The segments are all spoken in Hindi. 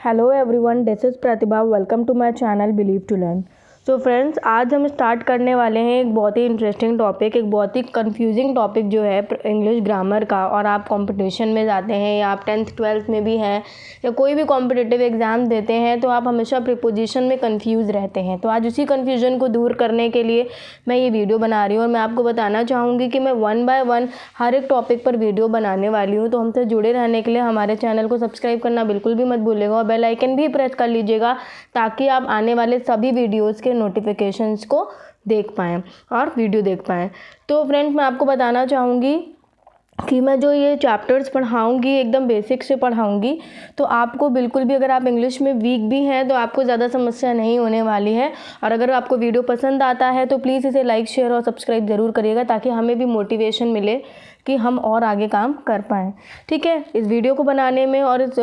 Hello everyone, this is Pratibha. Welcome to my channel believe to learn. So friends, आज हम स्टार्ट करने वाले हैं एक बहुत ही इंटरेस्टिंग टॉपिक, एक बहुत ही कंफ्यूजिंग टॉपिक जो है इंग्लिश ग्रामर का। और आप कंपटीशन में जाते हैं या आप 10th 12th में भी हैं या कोई भी कॉम्पिटिटिव एग्ज़ाम देते हैं तो आप हमेशा प्रीपोजिशन में कंफ्यूज रहते हैं। तो आज उसी कन्फ्यूजन को दूर करने के लिए मैं ये वीडियो बना रही हूँ और मैं आपको बताना चाहूँगी कि मैं 1 बाय 1 हर एक टॉपिक पर वीडियो बनाने वाली हूँ। तो हमसे जुड़े रहने के लिए हमारे चैनल को सब्सक्राइब करना बिल्कुल भी मत भूलिएगा और बेल आइकन भी प्रेस कर लीजिएगा ताकि आप आने वाले सभी वीडियोज़ के नोटिफिकेशंस को देख पाएँ और वीडियो देख पाएँ। तो फ्रेंड्स, मैं आपको बताना चाहूँगी कि मैं जो ये चैप्टर्स पढ़ाऊँगी एकदम बेसिक से पढ़ाऊँगी, तो आपको बिल्कुल भी, अगर आप इंग्लिश में वीक भी हैं तो आपको ज़्यादा समस्या नहीं होने वाली है। और अगर आपको वीडियो पसंद आता है तो प्लीज़ इसे लाइक, शेयर और सब्सक्राइब ज़रूर करिएगा ताकि हमें भी मोटिवेशन मिले कि हम और आगे काम कर पाएँ। ठीक है, इस वीडियो को बनाने में और इस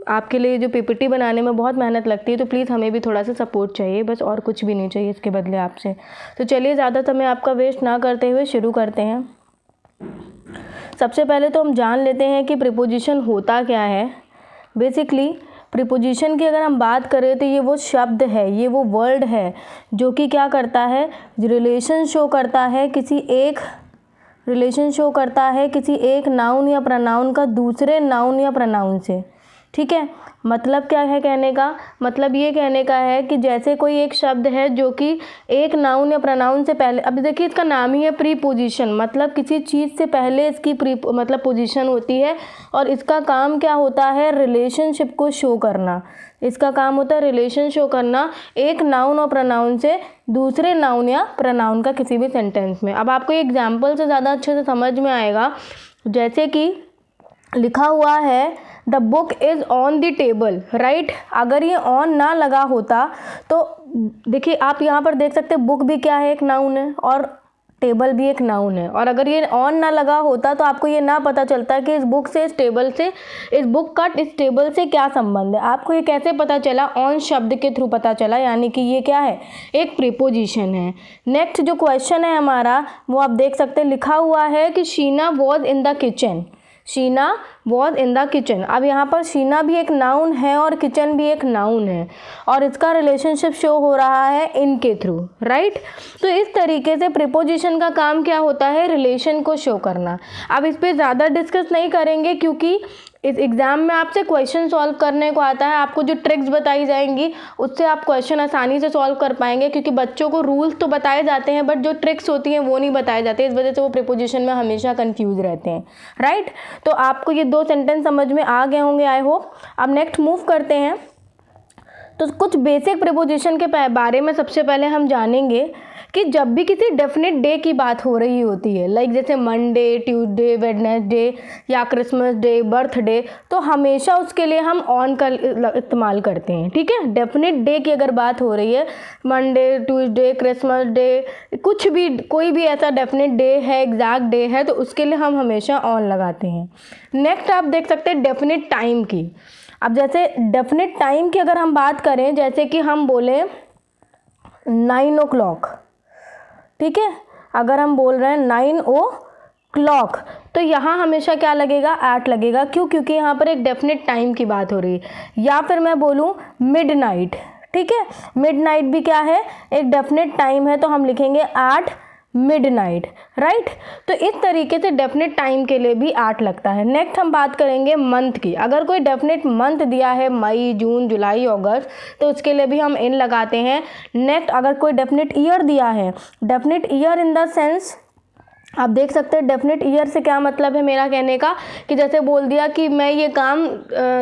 आपके लिए जो पीपीटी बनाने में बहुत मेहनत लगती है, तो प्लीज़ हमें भी थोड़ा सा सपोर्ट चाहिए, बस और कुछ भी नहीं चाहिए इसके बदले आपसे। तो चलिए, ज़्यादा समय आपका वेस्ट ना करते हुए शुरू करते हैं। सबसे पहले तो हम जान लेते हैं कि प्रीपोजिशन होता क्या है। बेसिकली प्रीपोजिशन की अगर हम बात करें तो ये वो शब्द है, ये वो वर्ड है जो कि क्या करता है, रिलेशन शो करता है किसी एक नाउन या प्रोनाउन का दूसरे नाउन या प्रोनाउन से। ठीक है, मतलब क्या है कहने का, मतलब ये कहने का है कि जैसे कोई एक शब्द है जो कि एक नाउन या प्रोनाउन से पहले, अभी देखिए इसका नाम ही है प्रीपोजिशन, मतलब किसी चीज़ से पहले इसकी मतलब पोजीशन होती है और इसका काम क्या होता है, रिलेशनशिप को शो करना। इसका काम होता है रिलेशन शो करना एक नाउन और प्रोनाउन से दूसरे नाउन या प्रोनाउन का किसी भी सेंटेंस में। अब आपको एग्जाम्पल से ज़्यादा अच्छे से समझ में आएगा। जैसे कि लिखा हुआ है the book is on the table, right. अगर ये ऑन ना लगा होता तो देखिए, आप यहाँ पर देख सकते हैं बुक भी क्या है, एक नाउन है, और टेबल भी एक नाउन है। और अगर ये ऑन ना लगा होता तो आपको ये ना पता चलता कि इस बुक से, इस बुक का इस टेबल से क्या संबंध है। आपको ये कैसे पता चला, ऑन शब्द के थ्रू पता चला, यानी कि ये क्या है, एक प्रीपोजिशन है। नेक्स्ट जो क्वेश्चन है हमारा वो आप देख सकते हैं, लिखा हुआ है कि Sheena was in the kitchen. Sheena was in the kitchen. अब यहाँ पर शीना भी एक नाउन है और किचन भी एक नाउन है और इसका रिलेशनशिप शो हो रहा है इनके थ्रू, राइट। तो इस तरीके से प्रीपोजिशन का काम क्या होता है, रिलेशन को शो करना। अब इस पर ज़्यादा डिस्कस नहीं करेंगे क्योंकि इस एग्ज़ाम में आपसे क्वेश्चन सॉल्व करने को आता है। आपको जो ट्रिक्स बताई जाएंगी उससे आप क्वेश्चन आसानी से सॉल्व कर पाएंगे, क्योंकि बच्चों को रूल्स तो बताए जाते हैं बट जो ट्रिक्स होती हैं वो नहीं बताए जाते। इस वजह से वो प्रीपोजिशन में हमेशा कंफ्यूज रहते हैं, राइट। तो आपको ये 2 सेंटेंस समझ में आ गए होंगे, आई होप। अब नेक्स्ट मूव करते हैं। तो कुछ बेसिक प्रीपोजिशन के बारे में सबसे पहले हम जानेंगे कि जब भी किसी डेफिनेट डे की बात हो रही होती है, लाइक जैसे मंडे, ट्यूसडे, वेडनेसडे या क्रिसमस डे, बर्थडे, तो हमेशा उसके लिए हम ऑन का इस्तेमाल करते हैं। ठीक है, डेफिनेट डे की अगर बात हो रही है, मंडे, ट्यूसडे, क्रिसमस डे, कुछ भी, कोई भी ऐसा डेफिनेट डे है, एग्जैक्ट डे है, तो उसके लिए हम हमेशा ऑन लगाते हैं। नेक्स्ट आप देख सकते हैं डेफिनेट टाइम की। अब जैसे डेफिनेट टाइम की अगर हम बात करें, जैसे कि हम बोले 9 o'clock, ठीक है, अगर हम बोल रहे हैं 9 o'clock, तो यहाँ हमेशा क्या लगेगा, एट लगेगा। क्यों? क्योंकि यहाँ पर एक डेफिनेट टाइम की बात हो रही है। या फिर मैं बोलूँ मिडनाइट, ठीक है, मिडनाइट भी क्या है, एक डेफिनेट टाइम है, तो हम लिखेंगे एट मिडनाइट, राइट। तो इस तरीके से डेफिनेट टाइम के लिए भी एट लगता है। नेक्स्ट हम बात करेंगे मंथ की। अगर कोई डेफिनेट मंथ दिया है, मई, जून, जुलाई, अगस्त, तो उसके लिए भी हम इन लगाते हैं। नेक्स्ट अगर कोई डेफिनेट ईयर दिया है, definite year in the sense, आप देख सकते हैं डेफिनेट ईयर से क्या मतलब है मेरा कहने का, कि जैसे बोल दिया कि मैं ये काम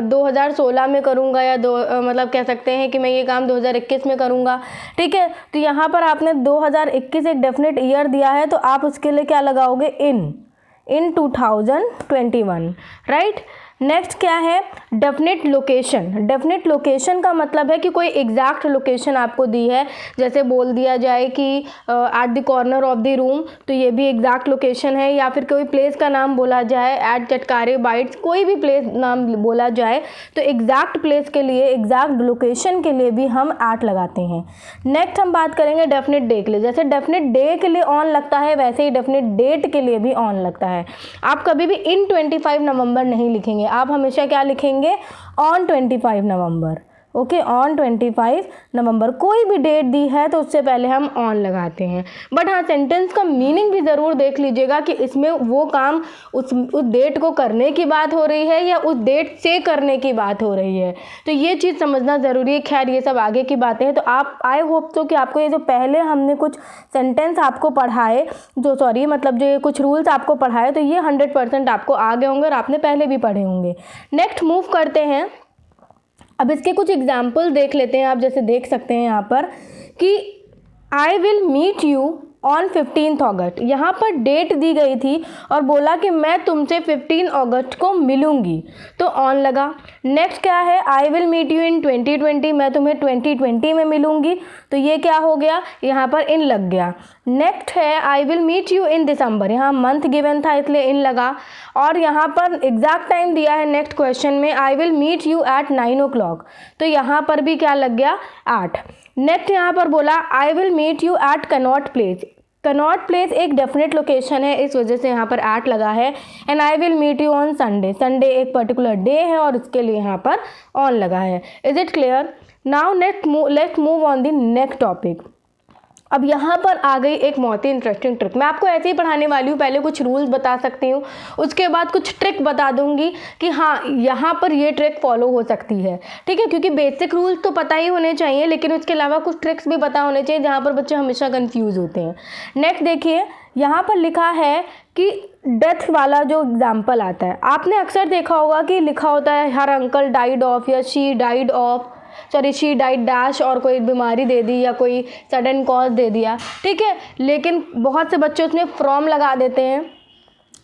2016 में करूँगा, या मतलब कह सकते हैं कि मैं ये काम 2021 में करूँगा। ठीक है, तो यहाँ पर आपने 2021 एक डेफिनेट ईयर दिया है, तो आप उसके लिए क्या लगाओगे, इन 2021, राइट। नेक्स्ट क्या है, डेफिनेट लोकेशन। डेफिनेट लोकेशन का मतलब है कि कोई एग्जैक्ट लोकेशन आपको दी है, जैसे बोल दिया जाए कि at the corner of the room, तो ये भी एग्जैक्ट लोकेशन है। या फिर कोई प्लेस का नाम बोला जाए, एट चटकारे बाइट्स, कोई भी प्लेस नाम बोला जाए, तो एग्जैक्ट प्लेस के लिए, एग्जैक्ट लोकेशन के लिए भी हम एट लगाते हैं। नेक्स्ट हम बात करेंगे डेफिनेट डे के लिए। जैसे डेफिनेट डे के लिए ऑन लगता है, वैसे ही डेफिनेट डेट के लिए भी ऑन लगता है। आप कभी भी इन 25 नवंबर नहीं लिखेंगे, आप हमेशा क्या लिखेंगे, ऑन 25 नवंबर। ओके, ऑन 25 नवंबर। कोई भी डेट दी है तो उससे पहले हम ऑन लगाते हैं। बट हाँ, सेंटेंस का मीनिंग भी ज़रूर देख लीजिएगा कि इसमें वो काम उस डेट को करने की बात हो रही है या उस डेट से करने की बात हो रही है, तो ये चीज़ समझना ज़रूरी है। खैर ये सब आगे की बातें हैं। तो आप, आई होप तो कि आपको ये जो पहले हमने कुछ सेंटेंस आपको पढ़ाए, मतलब जो ये कुछ रूल्स आपको पढ़ाए, तो ये 100% आपको आ गए होंगे और आपने पहले भी पढ़े होंगे। नेक्स्ट मूव करते हैं। अब इसके कुछ एग्जाम्पल देख लेते हैं। आप जैसे देख सकते हैं यहाँ पर कि I will meet you on 15 August. यहाँ पर डेट दी गई थी और बोला कि मैं तुमसे 15 अगस्त को मिलूंगी, तो ऑन लगा। नेक्स्ट क्या है, I will meet you in 2020, मैं तुम्हें 2020 में मिलूंगी, तो ये क्या हो गया, यहाँ पर इन लग गया। नेक्स्ट है I will meet you in December, यहाँ मंथ गिवन था इसलिए इन लगा। और यहाँ पर एग्जैक्ट टाइम दिया है नेक्स्ट क्वेश्चन में, I will meet you at 9 o'clock, तो यहाँ पर भी क्या लग गया, 8। नेक्स्ट यहाँ पर बोला I will meet you at Connaught place. Connaught place एक डेफिनेट लोकेशन है, इस वजह से यहाँ पर 8 लगा है। And I will meet you on Sunday, Sunday एक पर्टिकुलर डे है और इसके लिए यहाँ पर ऑन लगा है। Is it clear? Now let's move on the next topic. अब यहाँ पर आ गई एक बहुत ही इंटरेस्टिंग ट्रिक। मैं आपको ऐसे ही पढ़ाने वाली हूँ, पहले कुछ रूल्स बता सकती हूँ, उसके बाद कुछ ट्रिक बता दूंगी कि हाँ यहाँ पर ये ट्रिक फॉलो हो सकती है, ठीक है। क्योंकि बेसिक रूल्स तो पता ही होने चाहिए, लेकिन उसके अलावा कुछ ट्रिक्स भी पता होने चाहिए जहाँ पर बच्चे हमेशा कन्फ्यूज़ होते हैं। नेक्स्ट देखिए, यहाँ पर लिखा है कि डेथ वाला जो एग्जाम्पल आता है, आपने अक्सर देखा होगा कि लिखा होता है हर अंकल डाइड ऑफ या she died of, she died dash, और कोई बीमारी दे दी या कोई सडन कॉज दे दिया, ठीक है। लेकिन बहुत से बच्चे उसमें फ्रॉम लगा देते हैं,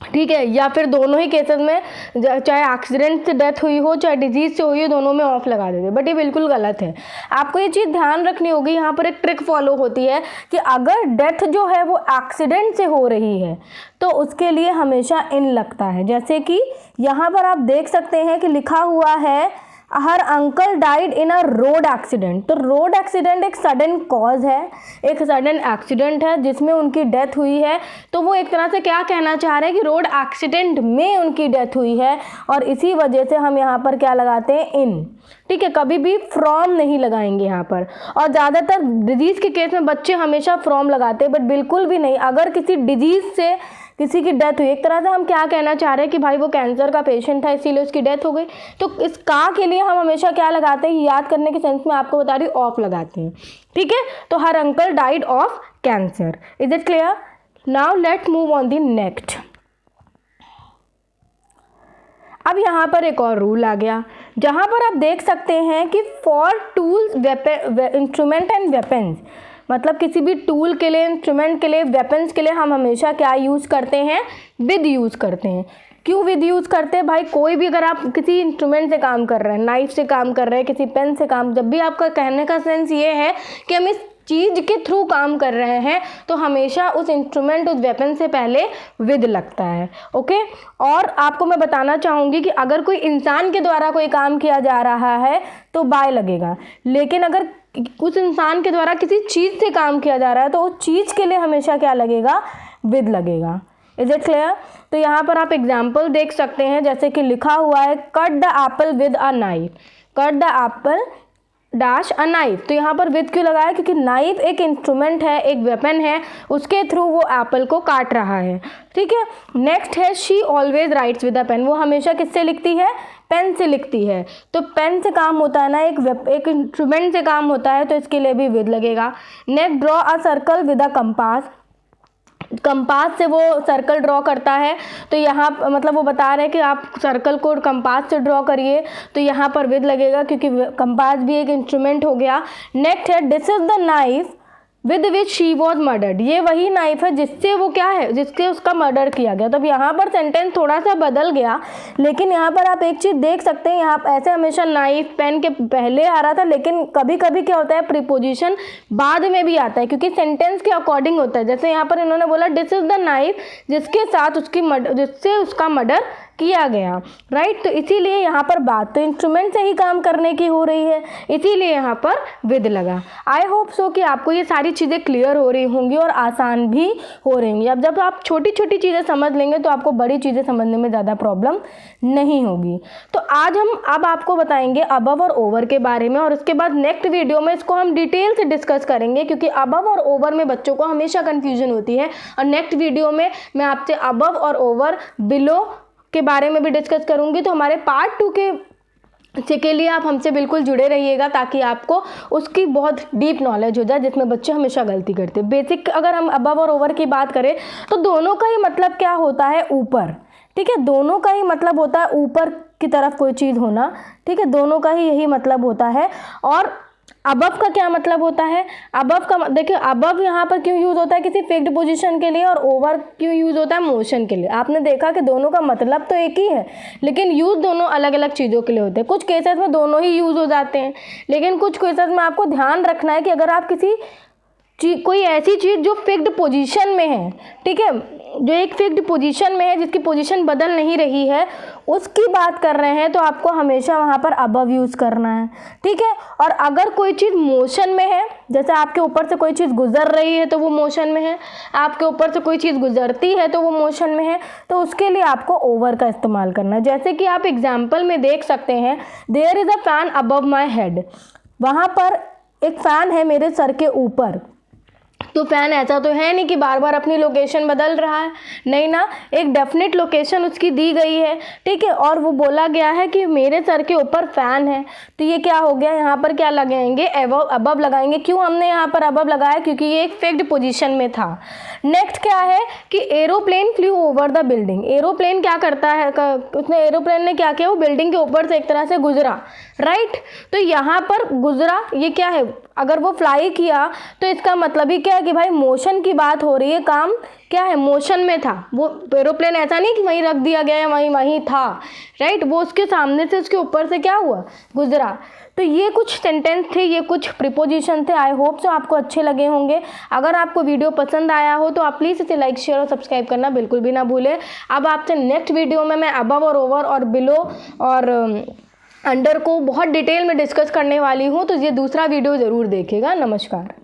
ठीक है, या फिर दोनों ही केसेस में, चाहे एक्सीडेंट से डेथ हुई हो चाहे डिजीज से हुई हो, दोनों में ऑफ लगा देते हैं। बट ये बिल्कुल गलत है। आपको ये चीज़ ध्यान रखनी होगी। यहाँ पर एक ट्रिक फॉलो होती है कि अगर डेथ जो है वो एक्सीडेंट से हो रही है तो उसके लिए हमेशा इन लगता है। जैसे कि यहाँ पर आप देख सकते हैं कि लिखा हुआ है हर uncle died in a road accident. तो रोड एक्सीडेंट एक सडन कॉज है, एक सडन एक्सीडेंट है जिसमें उनकी डेथ हुई है। तो वो एक तरह से क्या कहना चाह रहे हैं कि रोड एक्सीडेंट में उनकी डेथ हुई है, और इसी वजह से हम यहाँ पर क्या लगाते हैं, इन, ठीक है। कभी भी फ्रॉम नहीं लगाएंगे यहाँ पर। और ज़्यादातर डिजीज़ के केस में बच्चे हमेशा फ्रॉम लगाते हैं, बट बिल्कुल भी नहीं। अगर किसी डिजीज़ से किसी की डेथ हुई, एक तरह से हम क्या कहना चाह रहे हैं कि भाई वो कैंसर का पेशेंट था इसीलिए उसकी डेथ हो गई, तो इस का के लिए हम हमेशा क्या लगाते हैं, याद करने के सेंस में आपको बता रही, ऑफ लगाते हैं, ठीक है। तो हर uncle died of cancer. Is it clear? Now let's move on the next. अब यहाँ पर एक और रूल आ गया, जहाँ पर आप देख सकते हैं कि for tools, instrument and weapons, मतलब किसी भी टूल के लिए, इंस्ट्रूमेंट के लिए, वेपन्स के लिए हम हमेशा क्या यूज़ करते हैं, विद यूज़ करते हैं। क्यों विद यूज़ करते हैं भाई? कोई भी, अगर आप किसी इंस्ट्रूमेंट से काम कर रहे हैं, नाइफ से काम कर रहे हैं, किसी पेन से काम, जब भी आपका कहने का सेंस ये है कि हम इस चीज़ के थ्रू काम कर रहे हैं, तो हमेशा उस इंस्ट्रूमेंट, उस वेपन से पहले विद लगता है, ओके। और आपको मैं बताना चाहूँगी कि अगर कोई इंसान के द्वारा कोई काम किया जा रहा है तो बाय लगेगा, लेकिन अगर उस इंसान के द्वारा किसी चीज़ से काम किया जा रहा है तो उस चीज़ के लिए हमेशा क्या लगेगा, विद लगेगा। Is it clear? तो यहाँ पर आप एग्जाम्पल देख सकते हैं, जैसे कि लिखा हुआ है cut the Apple with a knife, cut the Apple dash a knife. तो यहाँ पर विद क्यों लगाया? क्योंकि नाइफ एक इंस्ट्रूमेंट है, एक वेपन है, उसके थ्रू वो एप्पल को काट रहा है, ठीक है। नेक्स्ट है she always writes with a pen, वो हमेशा किससे लिखती है, पेन से लिखती है। तो पेन से काम होता है ना, एक इंस्ट्रूमेंट से काम होता है, तो इसके लिए भी विद लगेगा। Next draw a circle with a compass, compass से वो सर्कल ड्रॉ करता है, तो यहाँ मतलब वो बता रहे हैं कि आप सर्कल को कंपास से ड्रॉ करिए, तो यहाँ पर विद लगेगा क्योंकि कंपास भी एक इंस्ट्रूमेंट हो गया। नेक्स्ट है this is the knife with which she was murdered, ये वही नाइफ है जिससे वो क्या है, जिससे उसका मर्डर किया गया। तो अब यहाँ पर सेंटेंस थोड़ा सा बदल गया, लेकिन यहाँ पर आप एक चीज़ देख सकते हैं, यहाँ ऐसे हमेशा नाइफ पेन के पहले आ रहा था, लेकिन कभी कभी क्या होता है, प्रीपोजिशन बाद में भी आता है, क्योंकि सेंटेंस के अकॉर्डिंग होता है। जैसे यहाँ पर इन्होंने बोला दिस इज द नाइफ जिसके साथ उसकी जिससे उसका मर्डर किया गया, राइट। तो इसीलिए यहाँ पर बात तो इंस्ट्रूमेंट से ही काम करने की हो रही है, इसीलिए यहाँ पर विद लगा। आई होप सो कि आपको ये सारी चीज़ें क्लियर हो रही होंगी और आसान भी हो रही होंगी। अब जब आप छोटी छोटी चीज़ें समझ लेंगे तो आपको बड़ी चीज़ें समझने में ज़्यादा प्रॉब्लम नहीं होगी। तो आज हम अब आपको बताएंगे अबव और ओवर के बारे में, और उसके बाद नेक्स्ट वीडियो में इसको हम डिटेल से डिस्कस करेंगे, क्योंकि अबव और ओवर में बच्चों को हमेशा कन्फ्यूजन होती है। और नेक्स्ट वीडियो में मैं आपसे अबव और ओवर बिलो के बारे में भी डिस्कस करूंगी। तो हमारे पार्ट 2 के लिए आप हमसे बिल्कुल जुड़े रहिएगा, ताकि आपको उसकी बहुत डीप नॉलेज हो जाए, जिसमें बच्चे हमेशा गलती करते हैं। बेसिक अगर हम अबव और ओवर की बात करें तो दोनों का ही मतलब क्या होता है, ऊपर, ठीक है। दोनों का ही मतलब होता है ऊपर की तरफ कोई चीज़ होना, ठीक है। दोनों का ही यही मतलब होता है। और अबव का क्या मतलब होता है, अबव का देखिए, अबव यहाँ पर क्यों यूज़ होता है किसी फिक्स्ड पोजीशन के लिए, और ओवर क्यों यूज़ होता है मोशन के लिए। आपने देखा कि दोनों का मतलब तो एक ही है, लेकिन यूज़ दोनों अलग अलग चीज़ों के लिए होते हैं। कुछ केसेस में दोनों ही यूज़ हो जाते हैं, लेकिन कुछ केसेस में आपको ध्यान रखना है कि अगर आप किसी कोई ऐसी चीज़ जो फिक्स्ड पोजीशन में है, ठीक है, जो एक फिक्स्ड पोजीशन में है, जिसकी पोजीशन बदल नहीं रही है, उसकी बात कर रहे हैं, तो आपको हमेशा वहाँ पर अबव यूज़ करना है, ठीक है। और अगर कोई चीज़ मोशन में है, जैसे आपके ऊपर से कोई चीज़ गुजर रही है तो वो मोशन में है, आपके ऊपर से कोई चीज़ गुजरती है तो वो मोशन में है, तो उसके लिए आपको ओवर का इस्तेमाल करना है। जैसे कि आप एग्जाम्पल में देख सकते हैं, there is a fan above my head, वहाँ पर एक फ़ैन है मेरे सर के ऊपर। तो फ़ैन ऐसा तो है नहीं कि बार बार अपनी लोकेशन बदल रहा है, नहीं ना, एक डेफिनेट लोकेशन उसकी दी गई है, ठीक है। और वो बोला गया है कि मेरे सर के ऊपर फ़ैन है, तो ये क्या हो गया, यहाँ पर क्या लगाएंगे, अबव लगाएंगे। क्यों हमने यहाँ पर अबव लगाया, क्योंकि ये एक फिक्स्ड पोजीशन में था। नेक्स्ट क्या है कि aeroplane flu over the building. Aeroplane क्या करता है, उसने एरोप्लेन ने क्या किया, वो बिल्डिंग के ऊपर से एक तरह से गुजरा, राइट। तो यहाँ पर गुजरा, ये क्या है, अगर वो फ्लाई किया तो इसका मतलब ही क्या है कि भाई मोशन की बात हो रही है, काम क्या है, मोशन में था। वो एरोप्लेन ऐसा नहीं कि वहीं रख दिया गया है, वहीं था, राइट। वो उसके सामने से, उसके ऊपर से क्या हुआ, गुजरा। तो ये कुछ सेंटेंस थे, ये कुछ प्रीपोजिशन थे। आई होप सो आपको अच्छे लगे होंगे। अगर आपको वीडियो पसंद आया हो तो आप प्लीज़ इसे लाइक, शेयर और सब्सक्राइब करना बिल्कुल भी ना भूलें। अब आपसे नेक्स्ट वीडियो में मैं अबव और ओवर और बिलो और अंडर को बहुत डिटेल में डिस्कस करने वाली हूँ, तो ये दूसरा वीडियो ज़रूर देखिएगा। नमस्कार।